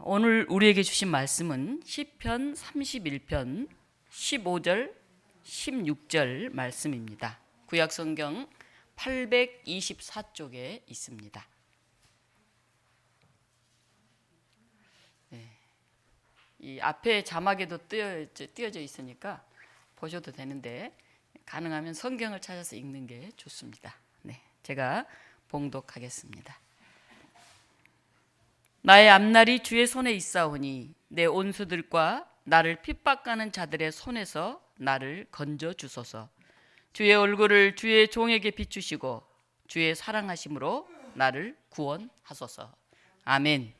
오늘 우리에게 주신 말씀은 시편 31편 15절 16절 말씀입니다. 구약성경 824쪽에 있습니다. 이 앞에 자막에도 띄어져 있으니까 보셔도 되는데 가능하면 성경을 찾아서 읽는 게 좋습니다. 제가 봉독하겠습니다. 나의 앞날이 주의 손에 있사오니 내 온수들과 나를 핍박하는 자들의 손에서 나를 건져 주소서. 주의 얼굴을 주의 종에게 비추시고 주의 사랑하심으로 나를 구원하소서. 아멘.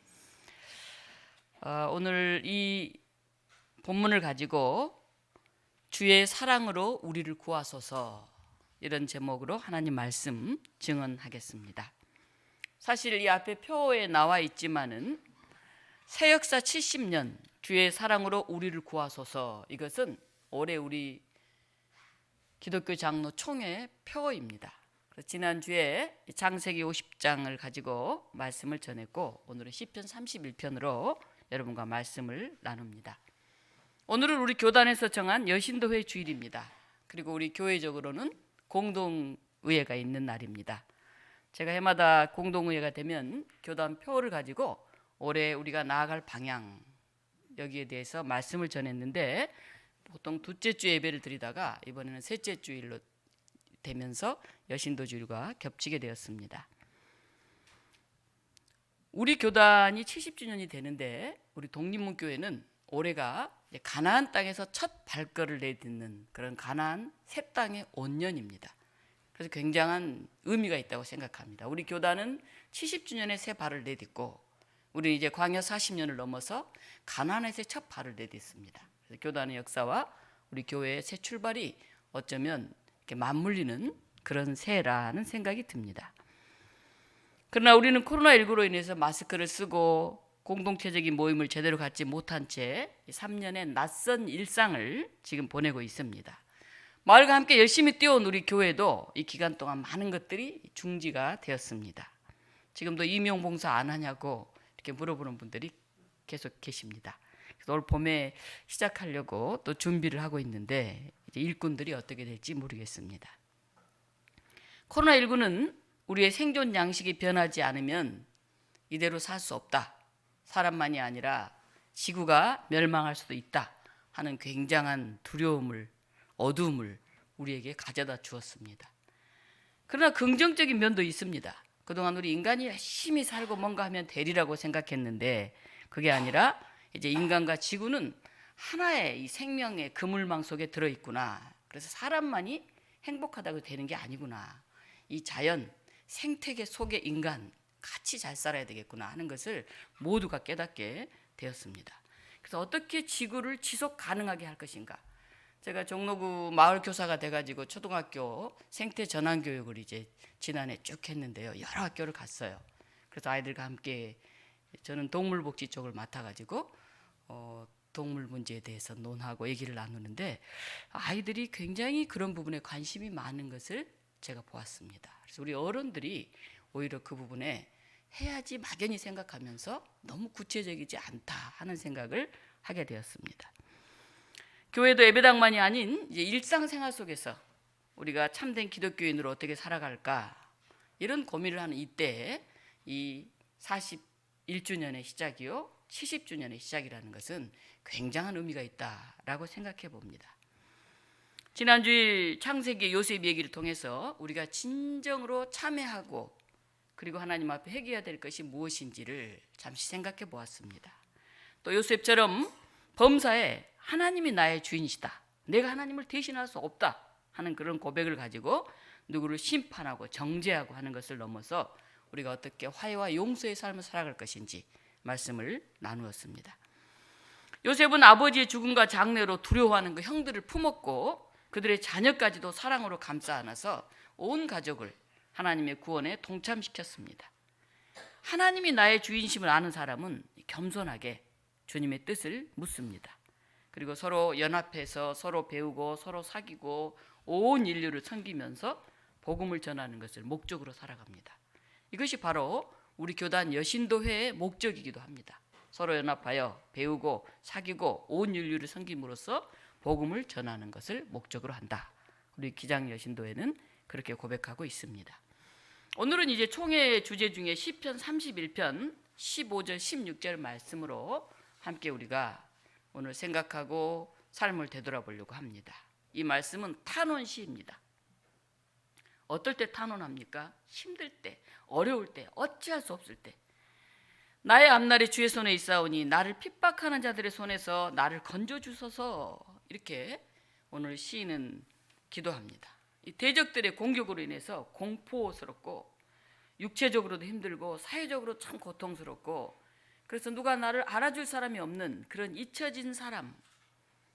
오늘 이 본문을 가지고 주의 사랑으로 우리를 구하소서, 이런 제목으로 하나님 말씀 증언하겠습니다. 사실 이 앞에 표에 나와 있지만은 새 역사 70년 주의 사랑으로 우리를 구하소서, 이것은 올해 우리 기독교 장로 총회 표입니다. 지난주에 창세기 50장을 가지고 말씀을 전했고 오늘은 시편 31편으로 여러분과 말씀을 나눕니다. 오늘은 우리 교단에서 정한 여신도회 주일입니다. 그리고 우리 교회적으로는 공동의회가 있는 날입니다. 제가 해마다 공동의회가 되면 교단 표를 가지고 올해 우리가 나아갈 방향, 여기에 대해서 말씀을 전했는데 보통 둘째 주 예배를 드리다가 이번에는 셋째 주일로 되면서 여신도 주일과 겹치게 되었습니다. 우리 교단이 70주년이 되는데 우리 독립문교회는 올해가 가나안 땅에서 첫 발걸음을 내딛는 그런 가나안 새 땅의 온년입니다. 그래서 굉장한 의미가 있다고 생각합니다. 우리 교단은 70주년에 새 발을 내딛고 우리 이제 광야 40년을 넘어서 가나안에서 첫 발을 내딛습니다. 그래서 교단의 역사와 우리 교회의 새 출발이 어쩌면 이렇게 맞물리는 그런 새라는 생각이 듭니다. 그러나 우리는 코로나19로 인해서 마스크를 쓰고 공동체적인 모임을 제대로 갖지 못한 채 3년의 낯선 일상을 지금 보내고 있습니다. 마을과 함께 열심히 뛰어온 우리 교회도 이 기간 동안 많은 것들이 중지가 되었습니다. 지금도 임용봉사 안 하냐고 이렇게 물어보는 분들이 계속 계십니다. 그래서 올 봄에 시작하려고 또 준비를 하고 있는데 이제 일꾼들이 어떻게 될지 모르겠습니다. 코로나19는 우리의 생존 양식이 변하지 않으면 이대로 살 수 없다. 사람만이 아니라 지구가 멸망할 수도 있다 하는 굉장한 두려움을, 어두움을 우리에게 가져다 주었습니다. 그러나 긍정적인 면도 있습니다. 그동안 우리 인간이 열심히 살고 뭔가 하면 되리라고 생각했는데 그게 아니라 이제 인간과 지구는 하나의 이 생명의 그물망 속에 들어있구나. 그래서 사람만이 행복하다고 되는 게 아니구나. 이 자연, 생태계 속의 인간 같이 잘 살아야 되겠구나 하는 것을 모두가 깨닫게 되었습니다. 그래서 어떻게 지구를 지속 가능하게 할 것인가. 제가 종로구 마을 교사가 돼가지고 초등학교 생태 전환 교육을 이제 지난해 쭉 했는데요. 여러 학교를 갔어요. 그래서 아이들과 함께 저는 동물복지 쪽을 맡아가지고 동물 문제에 대해서 논하고 얘기를 나누는데 아이들이 굉장히 그런 부분에 관심이 많은 것을 제가 보았습니다. 그래서 우리 어른들이 오히려 그 부분에 해야지 막연히 생각하면서 너무 구체적이지 않다 하는 생각을 하게 되었습니다. 교회도 예배당만이 아닌 이제 일상생활 속에서 우리가 참된 기독교인으로 어떻게 살아갈까 이런 고민을 하는 이때에 이 41주년의 시작이요 70주년의 시작이라는 것은 굉장한 의미가 있다라고 생각해 봅니다. 지난주일 창세기 요셉 얘기를 통해서 우리가 진정으로 참회하고 그리고 하나님 앞에 회개해야 될 것이 무엇인지를 잠시 생각해 보았습니다. 또 요셉처럼 범사에 하나님이 나의 주인이시다, 내가 하나님을 대신할 수 없다 하는 그런 고백을 가지고 누구를 심판하고 정죄하고 하는 것을 넘어서 우리가 어떻게 화해와 용서의 삶을 살아갈 것인지 말씀을 나누었습니다. 요셉은 아버지의 죽음과 장례로 두려워하는 그 형들을 품었고 그들의 자녀까지도 사랑으로 감싸 안아서 온 가족을 하나님의 구원에 동참시켰습니다. 하나님이 나의 주인심을 아는 사람은 겸손하게 주님의 뜻을 묻습니다. 그리고 서로 연합해서 서로 배우고 서로 사귀고 온 인류를 섬기면서 복음을 전하는 것을 목적으로 살아갑니다. 이것이 바로 우리 교단 여신도회의 목적이기도 합니다. 서로 연합하여 배우고 사귀고 온 인류를 섬김으로써 복음을 전하는 것을 목적으로 한다. 우리 기장여신도에는 그렇게 고백하고 있습니다. 오늘은 이제 총회 주제 중에 시편 31편 15절 16절 말씀으로 함께 우리가 오늘 생각하고 삶을 되돌아보려고 합니다. 이 말씀은 탄원 시입니다. 어떨 때 탄원합니까? 힘들 때, 어려울 때, 어찌할 수 없을 때. 나의 앞날이 주의 손에 있사오니 나를 핍박하는 자들의 손에서 나를 건져주소서. 이렇게 오늘 시인은 기도합니다. 이 대적들의 공격으로 인해서 공포스럽고 육체적으로도 힘들고 사회적으로 참 고통스럽고, 그래서 누가 나를 알아줄 사람이 없는 그런 잊혀진 사람,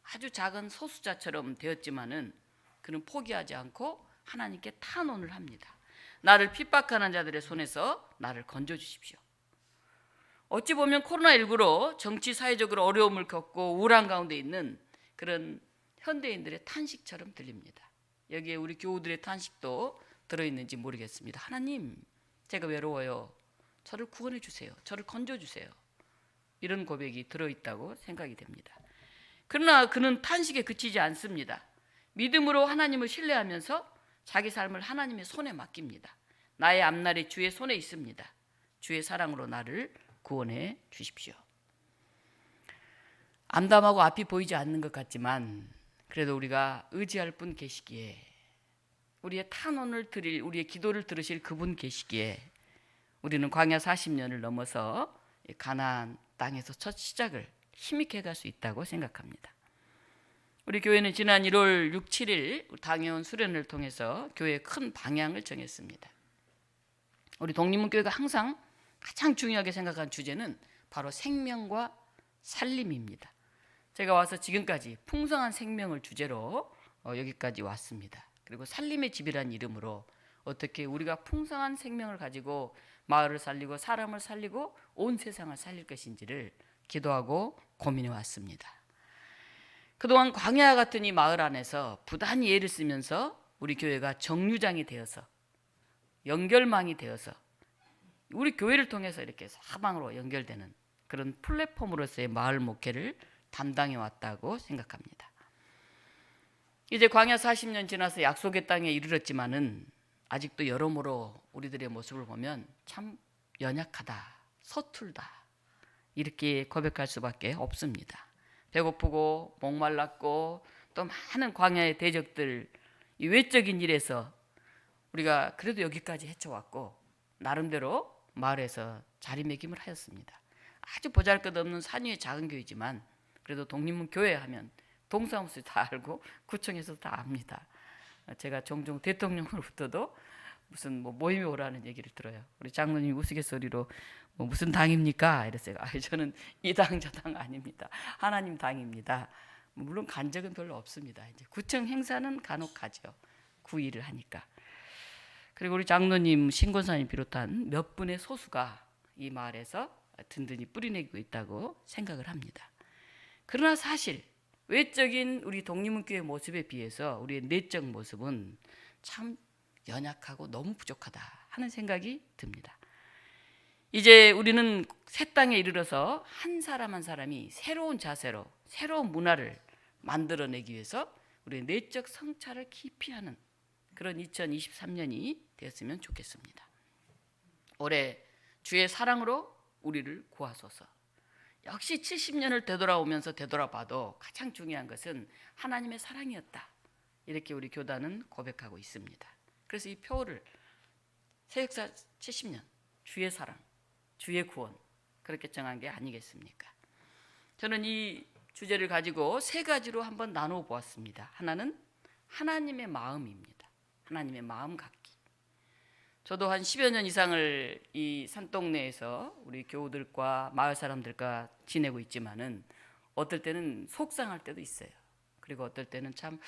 아주 작은 소수자처럼 되었지만은 그는 포기하지 않고 하나님께 탄원을 합니다. 나를 핍박하는 자들의 손에서 나를 건져주십시오. 어찌 보면 코로나19로 정치 사회적으로 어려움을 겪고 우울한 가운데 있는 그런 현대인들의 탄식처럼 들립니다. 여기에 우리 교우들의 탄식도 들어있는지 모르겠습니다. 하나님, 제가 외로워요. 저를 구원해 주세요. 저를 건져 주세요. 이런 고백이 들어있다고 생각이 됩니다. 그러나 그는 탄식에 그치지 않습니다. 믿음으로 하나님을 신뢰하면서 자기 삶을 하나님의 손에 맡깁니다. 나의 앞날이 주의 손에 있습니다. 주의 사랑으로 나를 구원해 주십시오. 암담하고 앞이 보이지 않는 것 같지만 그래도 우리가 의지할 분 계시기에, 우리의 탄원을 드릴, 우리의 기도를 들으실 그분 계시기에 우리는 광야 40년을 넘어서 가나안 땅에서 첫 시작을 힘있게 갈 수 있다고 생각합니다. 우리 교회는 지난 1월 6, 7일 당회원 수련을 통해서 교회의 큰 방향을 정했습니다. 우리 독립문교회가 항상 가장 중요하게 생각한 주제는 바로 생명과 살림입니다. 제가 와서 지금까지 풍성한 생명을 주제로 여기까지 왔습니다. 그리고 살림의 집이란 이름으로 어떻게 우리가 풍성한 생명을 가지고 마을을 살리고 사람을 살리고 온 세상을 살릴 것인지를 기도하고 고민해 왔습니다. 그동안 광야 같은 이 마을 안에서 부단히 애를 쓰면서 우리 교회가 정류장이 되어서, 연결망이 되어서 우리 교회를 통해서 이렇게 사방으로 연결되는 그런 플랫폼으로서의 마을 목회를 담당해 왔다고 생각합니다. 이제 광야 40년 지나서 약속의 땅에 이르렀지만은 아직도 여러모로 우리들의 모습을 보면 참 연약하다, 서툴다, 이렇게 고백할 수밖에 없습니다. 배고프고 목말랐고 또 많은 광야의 대적들, 이 외적인 일에서 우리가 그래도 여기까지 헤쳐왔고 나름대로 마을에서 자리매김을 하였습니다. 아주 보잘것없는 산 위의 작은 교회지만 그래도 독립문교회 하면 동사무소 다 알고 구청에서 다 압니다. 제가 종종 대통령으로부터도 무슨 모임에 오라는 얘기를 들어요. 우리 장로님이 우스갯소리로 무슨 당입니까? 이랬어요. 저는 이 당 저 당 아닙니다. 하나님 당입니다. 물론 간 적은 별로 없습니다. 이제 구청 행사는 간혹 가죠. 구일을 하니까. 그리고 우리 장로님, 신권사님 비롯한 몇 분의 소수가 이 마을에서 든든히 뿌리내고 있다고 생각을 합니다. 그러나 사실 외적인 우리 독립문교회 모습에 비해서 우리의 내적 모습은 참 연약하고 너무 부족하다 하는 생각이 듭니다. 이제 우리는 새 땅에 이르러서 한 사람 한 사람이 새로운 자세로 새로운 문화를 만들어내기 위해서 우리의 내적 성찰을 깊이 하는 그런 2023년이 되었으면 좋겠습니다. 올해 주의 사랑으로 우리를 구하소서. 역시 70년을 되돌아오면서 되돌아봐도 가장 중요한 것은 하나님의 사랑이었다. 이렇게 우리 교단은 고백하고 있습니다. 그래서 이 표를 세역사 70년, 주의 사랑, 주의 구원, 그렇게 정한 게 아니겠습니까? 저는 이 주제를 가지고 세 가지로 한번 나누어 보았습니다. 하나는 하나님의 마음입니다. 하나님의 마음 갖기. 저도 한 10여 년 이상을 이 산동네에서 우리 교우들과 마을 사람들과 지내고 있지만은 어떨 때는 속상할 때도 있어요. 그리고 어떨 때는 참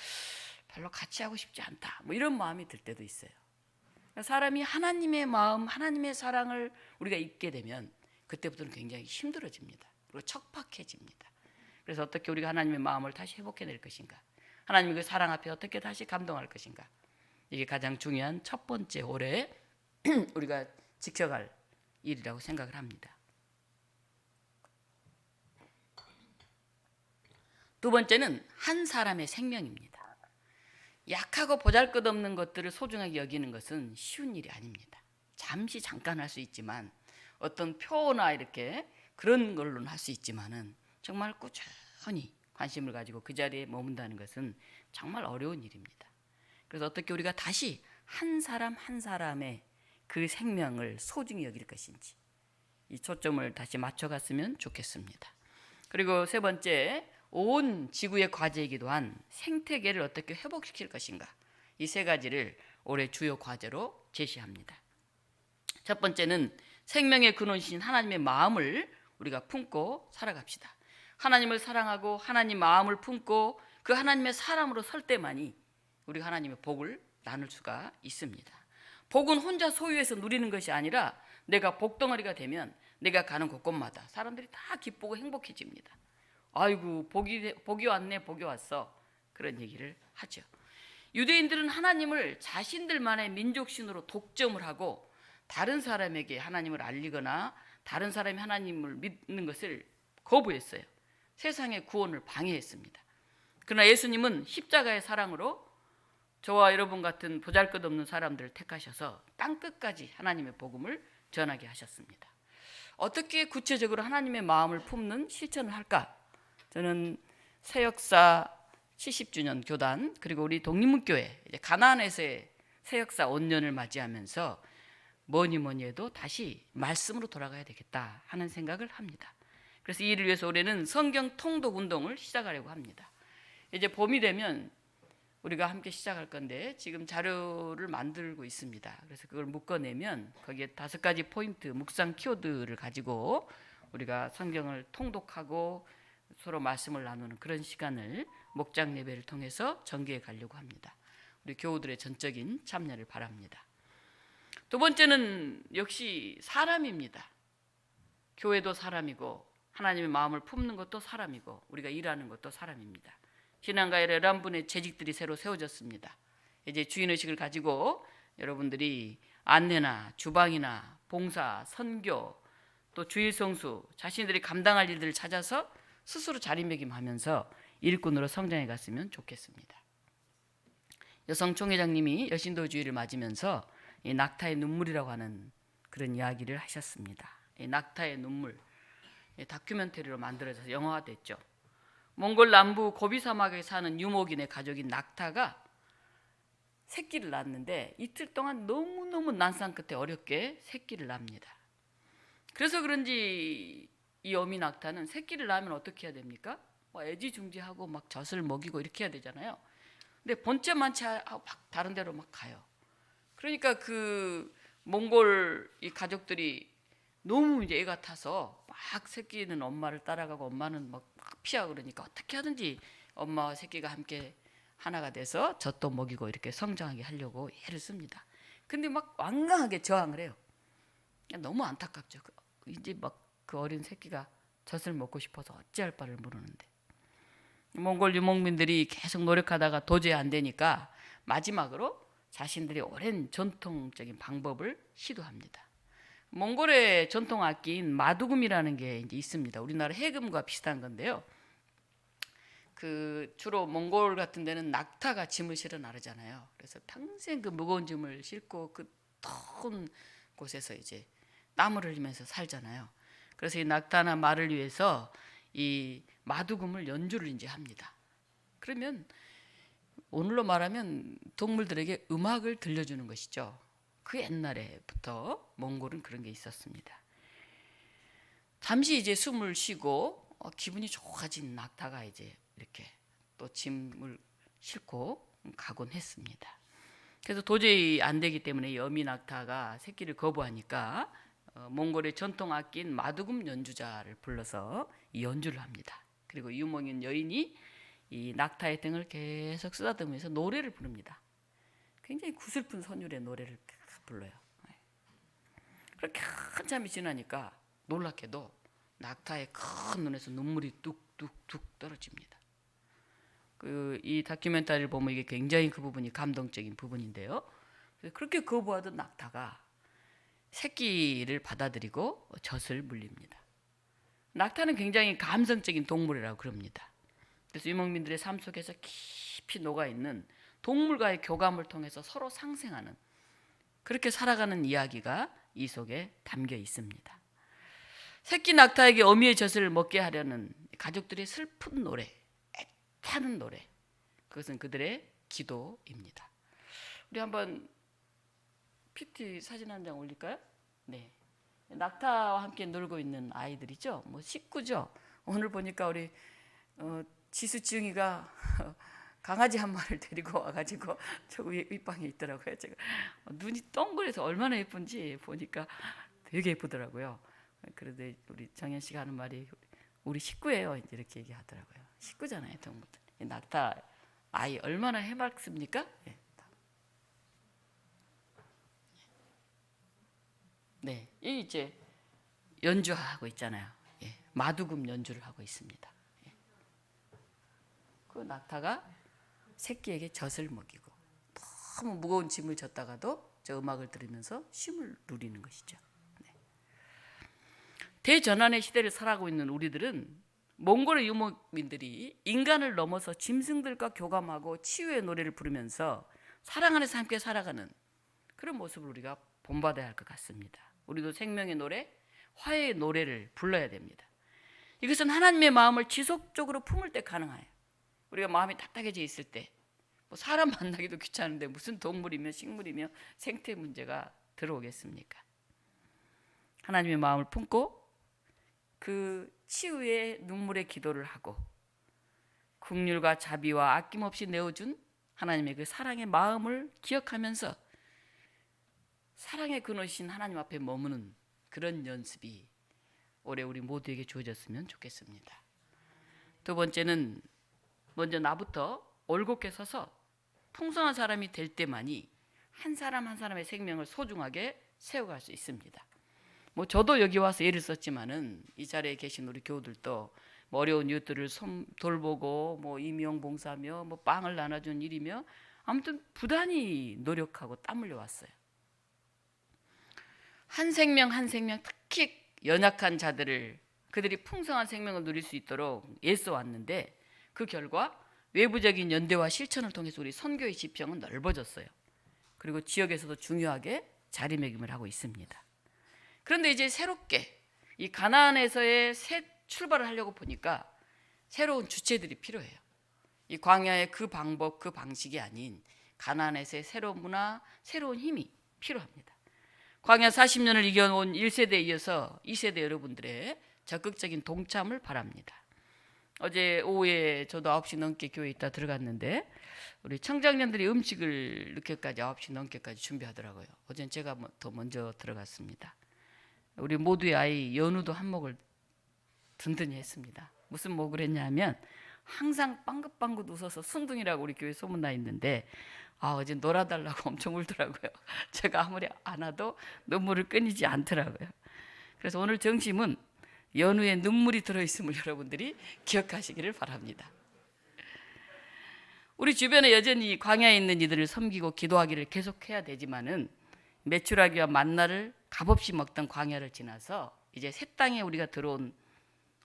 별로 같이 하고 싶지 않다, 이런 마음이 들 때도 있어요. 사람이 하나님의 마음, 하나님의 사랑을 우리가 잊게 되면 그때부터는 굉장히 힘들어집니다. 그리고 척박해집니다. 그래서 어떻게 우리가 하나님의 마음을 다시 회복해낼 것인가, 하나님의 그 사랑 앞에 어떻게 다시 감동할 것인가, 이게 가장 중요한 첫 번째 올해 우리가 지켜갈 일이라고 생각을 합니다. 두 번째는 한 사람의 생명입니다. 약하고 보잘것없는 것들을 소중하게 여기는 것은 쉬운 일이 아닙니다. 잠시 잠깐 할 수 있지만 어떤 표나 이렇게 그런 걸로는 할 수 있지만은 정말 꾸준히 관심을 가지고 그 자리에 머문다는 것은 정말 어려운 일입니다. 그래서 어떻게 우리가 다시 한 사람 한 사람의 그 생명을 소중히 여길 것인지 이 초점을 다시 맞춰갔으면 좋겠습니다. 그리고 세 번째, 온 지구의 과제이기도 한 생태계를 어떻게 회복시킬 것인가, 이 세 가지를 올해 주요 과제로 제시합니다. 첫 번째는 생명의 근원이신 하나님의 마음을 우리가 품고 살아갑시다. 하나님을 사랑하고 하나님 마음을 품고 그 하나님의 사람으로 설 때만이 우리가 하나님의 복을 나눌 수가 있습니다. 복은 혼자 소유해서 누리는 것이 아니라 내가 복덩어리가 되면 내가 가는 곳곳마다 사람들이 다 기쁘고 행복해집니다. 아이고 복이 왔네, 복이 왔어, 그런 얘기를 하죠. 유대인들은 하나님을 자신들만의 민족신으로 독점을 하고 다른 사람에게 하나님을 알리거나 다른 사람이 하나님을 믿는 것을 거부했어요. 세상의 구원을 방해했습니다. 그러나 예수님은 십자가의 사랑으로 저와 여러분 같은 보잘것없는 사람들을 택하셔서 땅끝까지 하나님의 복음을 전하게 하셨습니다. 어떻게 구체적으로 하나님의 마음을 품는 실천을 할까? 저는 새역사 70주년 교단 그리고 우리 독립문교회 가나안에서의 새역사 5년을 맞이하면서 뭐니 해도 다시 말씀으로 돌아가야 되겠다 하는 생각을 합니다. 그래서 이를 위해서 올해는 성경 통독 운동을 시작하려고 합니다. 이제 봄이 되면 우리가 함께 시작할 건데 지금 자료를 만들고 있습니다. 그래서 그걸 묶어내면 거기에 5가지 포인트, 묵상 키워드를 가지고 우리가 성경을 통독하고 서로 말씀을 나누는 그런 시간을 목장 예배를 통해서 전개해 가려고 합니다. 우리 교우들의 전적인 참여를 바랍니다. 두 번째는 역시 사람입니다. 교회도 사람이고 하나님의 마음을 품는 것도 사람이고 우리가 일하는 것도 사람입니다. 신앙가에 11분의 재직들이 새로 세워졌습니다. 이제 주인의식을 가지고 여러분들이 안내나 주방이나 봉사, 선교, 또 주일성수, 자신들이 감당할 일들을 찾아서 스스로 자리매김하면서 일꾼으로 성장해 갔으면 좋겠습니다. 여성 총회장님이 여신도주의를 맞으면서 이 낙타의 눈물이라고 하는 그런 이야기를 하셨습니다. 이 낙타의 눈물, 다큐멘터리로 만들어져서 영화가 됐죠. 몽골 남부 고비 사막에 사는 유목인의 가족인 낙타가 새끼를 낳았는데 이틀 동안 너무너무 난상 끝에 어렵게 새끼를 낳습니다. 그래서 그런지 이 어미 낙타는 새끼를 낳으면 어떻게 해야 됩니까? 애지중지하고 막 젖을 먹이고 이렇게 해야 되잖아요. 근데 본체만치 하고 막 다른 데로 막 가요. 그러니까 그 몽골 이 가족들이 너무 이제 애가 타서 막 새끼는 엄마를 따라가고 엄마는 막 피하고 그러니까 어떻게 하든지 엄마와 새끼가 함께 하나가 돼서 젖도 먹이고 이렇게 성장하게 하려고 애를 씁니다. 근데 막 완강하게 저항을 해요. 너무 안타깝죠. 이제 막 그 어린 새끼가 젖을 먹고 싶어서 어찌할 바를 모르는데 몽골 유목민들이 계속 노력하다가 도저히 안 되니까 마지막으로 자신들의 오랜 전통적인 방법을 시도합니다. 몽골의 전통 악기인 마두금이라는 게 이제 있습니다. 우리나라 해금과 비슷한 건데요. 그 주로 몽골 같은 데는 낙타가 짐을 실어 나르잖아요. 그래서 평생 그 무거운 짐을 싣고 그 더운 곳에서 이제 땀을 흘리면서 살잖아요. 그래서 이 낙타나 말을 위해서 이 마두금을 연주를 이제 합니다. 그러면 오늘로 말하면 동물들에게 음악을 들려주는 것이죠. 그 옛날에부터 몽골은 그런 게 있었습니다. 잠시 이제 숨을 쉬고 기분이 좋아진 낙타가 이제 이렇게 또 짐을 싣고 가곤 했습니다. 그래서 도저히 안 되기 때문에 여미 낙타가 새끼를 거부하니까 몽골의 전통 악기인 마두금 연주자를 불러서 이 연주를 합니다. 그리고 유목인 여인이 이 낙타의 등을 계속 쓰다듬으면서 노래를 부릅니다. 굉장히 구슬픈 선율의 노래를 불러요. 그렇게 한참이 지나니까 놀랍게도 낙타의 큰 눈에서 눈물이 뚝뚝뚝 떨어집니다. 이 다큐멘터리를 보면 이게 굉장히 그 부분이 감동적인 부분인데요. 그렇게 거부하던 낙타가 새끼를 받아들이고 젖을 물립니다. 낙타는 굉장히 감성적인 동물이라고 그럽니다. 그래서 유목민들의 삶 속에서 깊이 녹아있는 동물과의 교감을 통해서 서로 상생하는, 그렇게 살아가는 이야기가 이 속에 담겨 있습니다. 새끼 낙타에게 어미의 젖을 먹게 하려는 가족들의 슬픈 노래, 애타는 노래, 그것은 그들의 기도입니다. 우리 한번 PT 사진 한 장 올릴까요? 네, 낙타와 함께 놀고 있는 아이들이죠. 뭐 식구죠. 오늘 보니까 우리 지수 지웅이가 강아지 한 마리를 데리고 와가지고 저 윗방에 있더라고요. 제가 눈이 동그래서 얼마나 예쁜지 보니까 되게 예쁘더라고요. 그런데 우리 정현 씨가 하는 말이 우리 식구예요. 이렇게 얘기하더라고요. 식구잖아요, 동물들. 낙타 아이 얼마나 해맑습니까? 네, 이 이제 연주하고 있잖아요. 마두금 연주를 하고 있습니다. 그 낙타가 새끼에게 젖을 먹이고 너무 무거운 짐을 졌다가도 저 음악을 들으면서 쉼을 누리는 것이죠. 네. 대전환의 시대를 살아가고 있는 우리들은 몽골의 유목민들이 인간을 넘어서 짐승들과 교감하고 치유의 노래를 부르면서 사랑 안에서 함께 살아가는 그런 모습을 우리가 본받아야 할 것 같습니다. 우리도 생명의 노래, 화해의 노래를 불러야 됩니다. 이것은 하나님의 마음을 지속적으로 품을 때 가능해요. 우리가 마음이 딱딱해져 있을 때, 뭐 사람 만나기도 귀찮은데 무슨 동물이며 식물이며 생태 문제가 들어오겠습니까? 하나님의 마음을 품고 그 치유의 눈물의 기도를 하고 긍휼과 자비와 아낌없이 내어준 하나님의 그 사랑의 마음을 기억하면서 사랑의 근원이신 하나님 앞에 머무는 그런 연습이 올해 우리 모두에게 주어졌으면 좋겠습니다. 두 번째는 먼저 나부터 올곧게 서서 풍성한 사람이 될 때만이 한 사람 한 사람의 생명을 소중하게 세워갈 수 있습니다. 뭐 저도 여기 와서 예를 썼지만은 이 자리에 계신 우리 교우들도 뭐 어려운 이웃들을 돌보고 뭐 임용봉사며 뭐 빵을 나눠준 일이며 아무튼 부단히 노력하고 땀 흘려 왔어요. 한 생명 한 생명, 특히 연약한 자들을 그들이 풍성한 생명을 누릴 수 있도록 애써 왔는데 그 결과 외부적인 연대와 실천을 통해서 우리 선교의 지평은 넓어졌어요. 그리고 지역에서도 중요하게 자리매김을 하고 있습니다. 그런데 이제 새롭게 이 가나안에서의 새 출발을 하려고 보니까 새로운 주체들이 필요해요. 이 광야의 그 방법, 그 방식이 아닌 가나안에서의 새로운 문화, 새로운 힘이 필요합니다. 광야 40년을 이겨온 1세대에 이어서 2세대 여러분들의 적극적인 동참을 바랍니다. 어제 오후에 저도 9시 넘게 교회에 있다 들어갔는데 우리 청장년들이 음식을 늦게까지 9시 넘게까지 준비하더라고요. 어제는 제가 더 먼저 들어갔습니다. 우리 모두의 아이 연우도 한몫을 든든히 했습니다. 무슨 목을 했냐면 항상 빵긋빵긋 웃어서 순둥이라고 우리 교회 소문나 있는데 어제 놀아달라고 엄청 울더라고요. 제가 아무리 안아도 눈물을 끊이지 않더라고요. 그래서 오늘 정심은 연우에 눈물이 들어있음을 여러분들이 기억하시기를 바랍니다. 우리 주변에 여전히 광야에 있는 이들을 섬기고 기도하기를 계속해야 되지만은 메추라기와 만나를 값없이 먹던 광야를 지나서 이제 새 땅에 우리가 들어온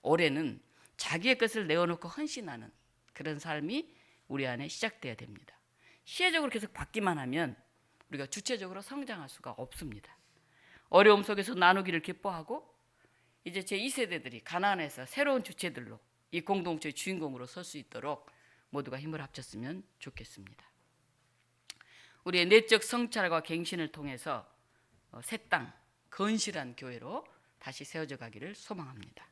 올해는 자기의 것을 내어놓고 헌신하는 그런 삶이 우리 안에 시작돼야 됩니다. 시혜적으로 계속 받기만 하면 우리가 주체적으로 성장할 수가 없습니다. 어려움 속에서 나누기를 기뻐하고 이제 제2세대들이 가나안에서 새로운 주체들로 이 공동체의 주인공으로 설 수 있도록 모두가 힘을 합쳤으면 좋겠습니다. 우리의 내적 성찰과 갱신을 통해서 새 땅, 건실한 교회로 다시 세워져 가기를 소망합니다.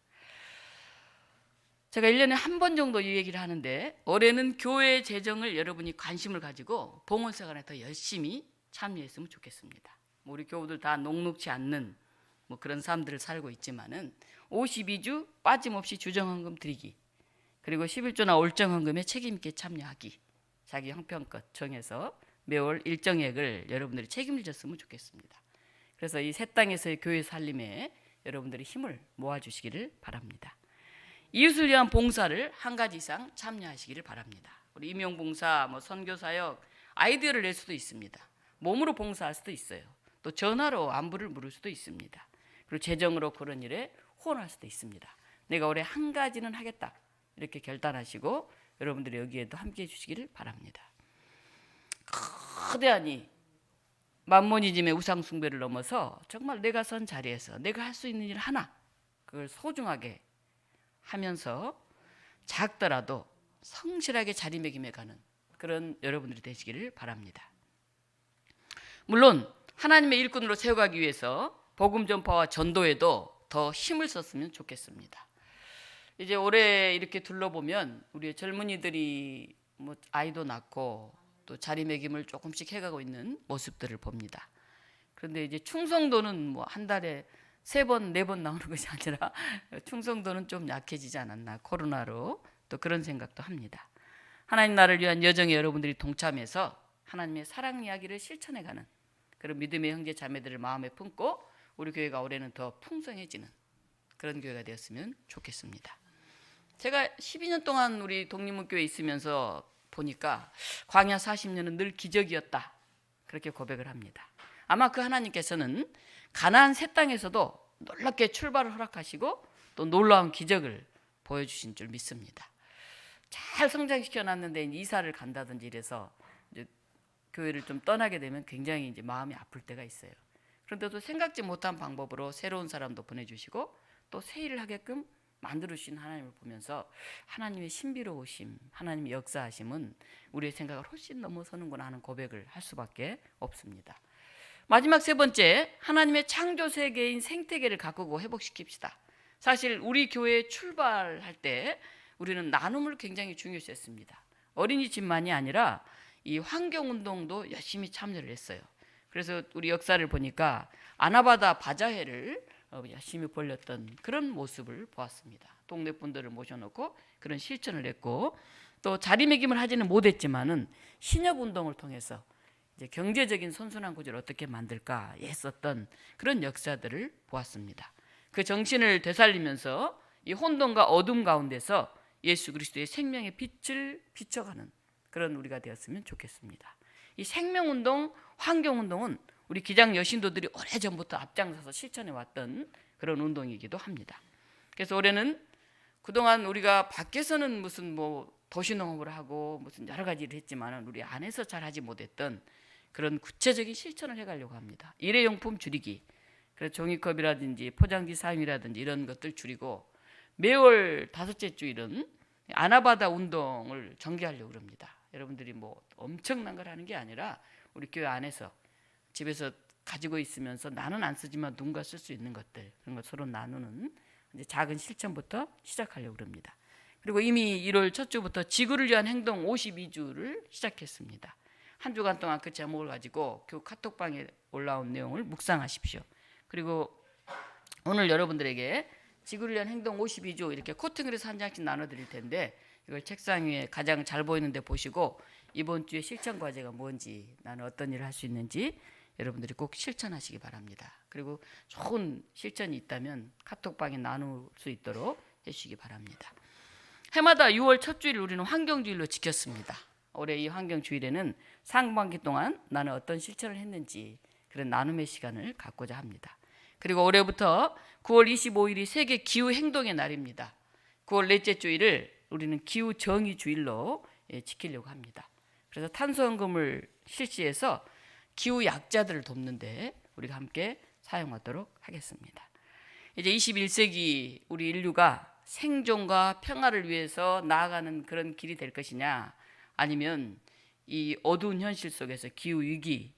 제가 1년에 한 번 정도 이 얘기를 하는데 올해는 교회 재정을 여러분이 관심을 가지고 봉헌사관에 더 열심히 참여했으면 좋겠습니다. 우리 교우들 다 녹록지 않는 뭐 그런 삶들을 살고 있지만은 52주 빠짐없이 주정헌금 드리기, 그리고 11조나 올정헌금에 책임 있게 참여하기, 자기 형편껏 정해서 매월 일정액을 여러분들이 책임을 졌으면 좋겠습니다. 그래서 이 새 땅에서의 교회 살림에 여러분들이 힘을 모아주시기를 바랍니다. 이웃을 위한 봉사를 한 가지 이상 참여하시기를 바랍니다. 우리 임용봉사, 뭐 선교사역 아이디어를 낼 수도 있습니다. 몸으로 봉사할 수도 있어요. 또 전화로 안부를 물을 수도 있습니다. 그리고 재정으로 그런 일에 후원할 수도 있습니다. 내가 올해 한 가지는 하겠다 이렇게 결단하시고 여러분들이 여기에도 함께해 주시기를 바랍니다. 거대하니 만모니즘의 우상 숭배를 넘어서 정말 내가 선 자리에서 내가 할 수 있는 일 하나, 그걸 소중하게 하면서 작더라도 성실하게 자리매김해 가는 그런 여러분들이 되시기를 바랍니다. 물론 하나님의 일꾼으로 세워가기 위해서 복음 전파와 전도에도 더 힘을 썼으면 좋겠습니다. 이제 올해 이렇게 둘러보면 우리 젊은이들이 뭐 아이도 낳고 또 자리매김을 조금씩 해가고 있는 모습들을 봅니다. 그런데 이제 충성도는 뭐 한 달에 3번, 4번 나오는 것이 아니라 충성도는 좀 약해지지 않았나, 코로나로. 또 그런 생각도 합니다. 하나님 나라를 위한 여정에 여러분들이 동참해서 하나님의 사랑 이야기를 실천해가는 그런 믿음의 형제 자매들을 마음에 품고 우리 교회가 올해는 더 풍성해지는 그런 교회가 되었으면 좋겠습니다. 제가 12년 동안 우리 독립문교회에 있으면서 보니까 광야 40년은 늘 기적이었다, 그렇게 고백을 합니다. 아마 그 하나님께서는 가나안 새 땅에서도 놀랍게 출발을 허락하시고 또 놀라운 기적을 보여주신 줄 믿습니다. 잘 성장시켜 놨는데 이사를 간다든지 이래서 이제 교회를 좀 떠나게 되면 굉장히 이제 마음이 아플 때가 있어요. 그런데도 생각지 못한 방법으로 새로운 사람도 보내주시고 또 새 일을 하게끔 만들어주신 하나님을 보면서 하나님의 신비로우심, 하나님의 역사하심은 우리의 생각을 훨씬 넘어서는구나 하는 고백을 할 수밖에 없습니다. 마지막 3번째, 하나님의 창조 세계인 생태계를 가꾸고 회복시킵시다. 사실 우리 교회 출발할 때 우리는 나눔을 굉장히 중요시 했습니다. 어린이집만이 아니라 이 환경운동도 열심히 참여를 했어요. 그래서 우리 역사를 보니까 아나바다 바자회를 열심히 벌렸던 그런 모습을 보았습니다. 동네 분들을 모셔놓고 그런 실천을 했고, 또 자리매김을 하지는 못했지만은 신협운동을 통해서 이제 경제적인 선순환 구조를 어떻게 만들까 했었던 그런 역사들을 보았습니다. 그 정신을 되살리면서 이 혼돈과 어둠 가운데서 예수 그리스도의 생명의 빛을 비춰가는 그런 우리가 되었으면 좋겠습니다. 이 생명운동, 환경운동은 우리 기장 여신도들이 오래전부터 앞장서서 실천해 왔던 그런 운동이기도 합니다. 그래서 올해는 그동안 우리가 밖에서는 무슨 뭐 도시농업을 하고 무슨 여러 가지 일을 했지만 우리 안에서 잘 하지 못했던 그런 구체적인 실천을 해가려고 합니다. 일회용품 줄이기, 그래서 종이컵이라든지 포장지 사용이라든지 이런 것들 줄이고 매월 5째 주일은 아나바다 운동을 전개하려고 합니다. 여러분들이 뭐 엄청난 걸 하는 게 아니라 우리 교회 안에서 집에서 가지고 있으면서 나는 안 쓰지만 누군가 쓸 수 있는 것들, 그런 것 서로 나누는 이제 작은 실천부터 시작하려고 합니다. 그리고 이미 1월 첫 주부터 지구를 위한 행동 52주를 시작했습니다. 한 주간 동안 그 제목을 가지고 교회 카톡방에 올라온 내용을 묵상하십시오. 그리고 오늘 여러분들에게 지구를 위한 행동 52주 이렇게 코팅을 해서 한 장씩 나눠드릴 텐데 이걸 책상 위에 가장 잘 보이는 데 보시고 이번 주에 실천 과제가 뭔지, 나는 어떤 일을 할 수 있는지 여러분들이 꼭 실천하시기 바랍니다. 그리고 좋은 실천이 있다면 카톡방에 나눌 수 있도록 해주시기 바랍니다. 해마다 6월 첫 주일을 우리는 환경주일로 지켰습니다. 올해 이 환경주일에는 상반기 동안 나는 어떤 실천을 했는지 그런 나눔의 시간을 갖고자 합니다. 그리고 올해부터 9월 25일이 세계 기후행동의 날입니다. 9월 넷째 주일을 우리는 기후정의주일로 지키려고 합니다. 그래서 탄소연금을 실시해서 기후 약자들을 돕는데 우리가 함께 사용하도록 하겠습니다. 이제 21세기 우리 인류가 생존과 평화를 위해서 나아가는 그런 길이 될 것이냐, 아니면 이 어두운 현실 속에서 기후위기,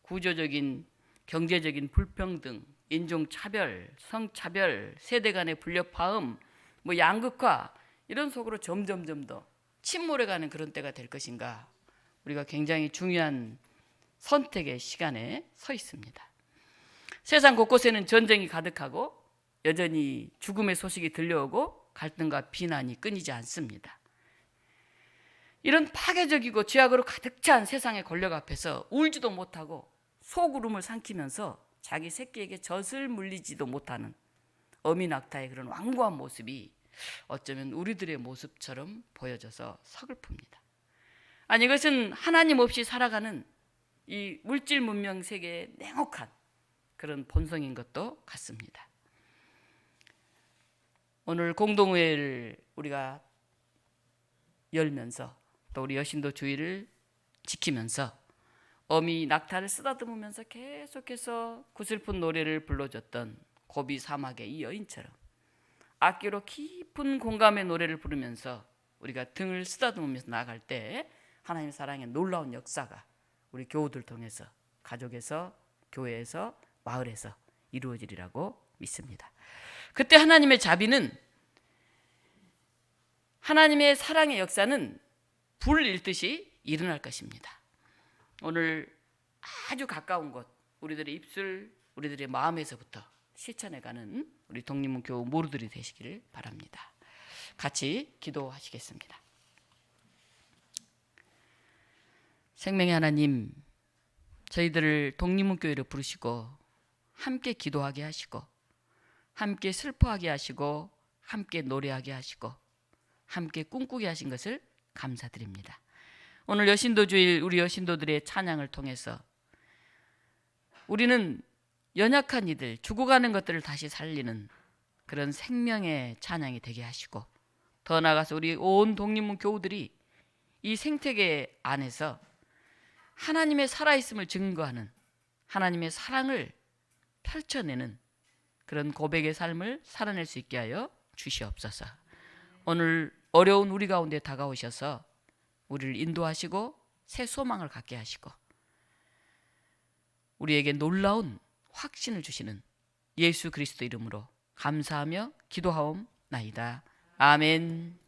구조적인 경제적인 불평등, 인종차별, 성차별, 세대 간의 불협화음, 뭐 양극화 이런 속으로 점점 더 침몰해가는 그런 때가 될 것인가, 우리가 굉장히 중요한 선택의 시간에 서 있습니다. 세상 곳곳에는 전쟁이 가득하고 여전히 죽음의 소식이 들려오고 갈등과 비난이 끊이지 않습니다. 이런 파괴적이고 죄악으로 가득 찬 세상의 권력 앞에서 울지도 못하고 속울음을 삼키면서 자기 새끼에게 젖을 물리지도 못하는 어미 낙타의 그런 완고한 모습이 어쩌면 우리들의 모습처럼 보여져서 서글픕니다. 아니, 이것은 하나님 없이 살아가는 이 물질 문명 세계의 냉혹한 그런 본성인 것도 같습니다. 오늘 공동회를 우리가 열면서 또 우리 여신도 주의를 지키면서 어미 낙타를 쓰다듬으면서 계속해서 구슬픈 노래를 불러줬던 고비 사막의 이 여인처럼 악기로 깊은 공감의 노래를 부르면서 우리가 등을 쓰다듬으면서 나아갈 때 하나님의 사랑의 놀라운 역사가 우리 교우들 통해서 가족에서 교회에서 마을에서 이루어지리라고 믿습니다. 그때 하나님의 자비는 하나님의 사랑의 역사는 불 일듯이 일어날 것입니다. 오늘 아주 가까운 곳 우리들의 입술 우리들의 마음에서부터 실천해가는 우리 독립문 교우 모두들이 되시기를 바랍니다. 같이 기도하시겠습니다. 생명의 하나님, 저희들을 독립문 교회로 부르시고 함께 기도하게 하시고 함께 슬퍼하게 하시고 함께 노래하게 하시고 함께 꿈꾸게 하신 것을 감사드립니다. 오늘 여신도주일 우리 여신도들의 찬양을 통해서 우리는 연약한 이들, 죽어가는 것들을 다시 살리는 그런 생명의 찬양이 되게 하시고 더 나아가서 우리 온 독립문 교우들이 이 생태계 안에서 하나님의 살아있음을 증거하는 하나님의 사랑을 펼쳐내는 그런 고백의 삶을 살아낼 수 있게 하여 주시옵소서. 오늘 어려운 우리 가운데 다가오셔서 우리를 인도하시고 새 소망을 갖게 하시고 우리에게 놀라운 확신을 주시는 예수 그리스도 이름으로 감사하며 기도하옵나이다. 아멘.